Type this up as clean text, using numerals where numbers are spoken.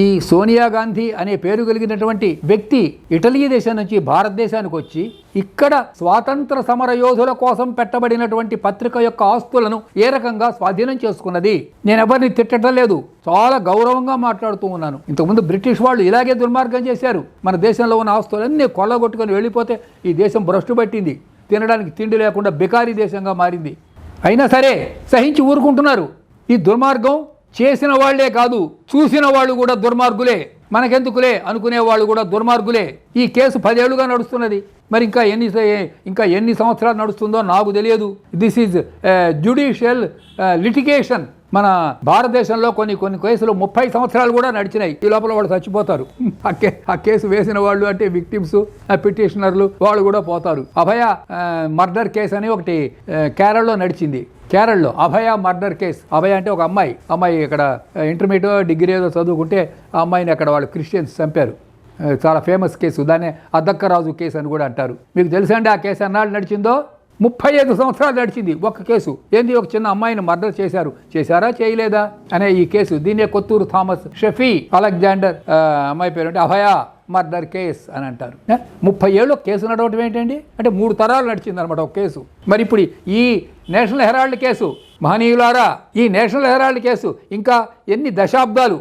ఈ సోనియా గాంధీ అనే పేరు కలిగినటువంటి వ్యక్తి ఇటలీ దేశం నుంచి భారతదేశానికి వచ్చి ఇక్కడ స్వాతంత్ర సమర యోధుల కోసం పెట్టబడినటువంటి పత్రిక యొక్క ఆస్తులను ఏ రకంగా స్వాధీనం చేసుకున్నది. నేను ఎవరిని తిట్టడం లేదు, చాలా గౌరవంగా మాట్లాడుతూ ఉన్నాను. ఇంతకుముందు బ్రిటిష్ వాళ్ళు ఇలాగే దుర్మార్గం చేశారు. మన దేశంలో ఉన్న ఆస్తులన్నీ కొల్లగొట్టుకొని వెళ్ళిపోతే ఈ దేశం భ్రష్టు పట్టింది, తినడానికి తిండి లేకుండా బికారీ దేశంగా మారింది. అయినా సరే సహించి ఊరుకుంటున్నారు. ఈ దుర్మార్గం చేసిన వాళ్లే కాదు, చూసిన వాళ్ళు కూడా దుర్మార్గులే. మనకెందుకులే అనుకునే వాళ్ళు కూడా దుర్మార్గులే. ఈ కేసు 10 ఏళ్లుగా నడుస్తున్నది. మరి ఇంకా ఎన్ని సంవత్సరాలు నడుస్తుందో నాకు తెలియదు. This is judicial litigation. మన భారతదేశంలో కొన్ని కేసులు 30 సంవత్సరాలు కూడా నడిచినాయి. ఈ లోపల వాళ్ళు చచ్చిపోతారు. ఆ కేసు వేసిన వాళ్ళు అంటే విక్టిమ్స్, పిటిషనర్లు వాళ్ళు కూడా పోతారు. అభయ మర్డర్ కేసు అని ఒకటి కేరళలో నడిచింది. కేరళలో అభయ మర్డర్ కేసు. అభయ అంటే ఒక అమ్మాయి ఇక్కడ ఇంటర్మీడియట్ డిగ్రీ ఏదో చదువుకుంటే ఆ అమ్మాయిని అక్కడ వాళ్ళు క్రిస్టియన్స్ చంపారు. చాలా ఫేమస్ కేసు. దాన్ని అద్దక్కరాజు కేసు అని కూడా అంటారు. మీకు తెలుసా అండి ఆ కేసు అన్నాళ్ళు నడిచిందో? 35 సంవత్సరాలు నడిచింది ఒక కేసు. ఏంది, ఒక చిన్న అమ్మాయిని మర్డర్ చేశారా చేయలేదా అనే ఈ కేసు. దీన్నే కొత్తూరు థామస్ షఫీ అలెగ్జాండర్ అమ్మాయి పేరు అంటే అభయ మర్డర్ కేస్ అని అంటారు. 30 ఏళ్ళు కేసు నడవటం ఏంటండి? అంటే 3 తరాలు నడిచింది అనమాట ఒక కేసు. మరి ఇప్పుడు ఈ నేషనల్ హెరాల్డ్ కేసు, మహనీయులారా, ఈ నేషనల్ హెరాల్డ్ కేసు ఇంకా ఎన్ని దశాబ్దాలు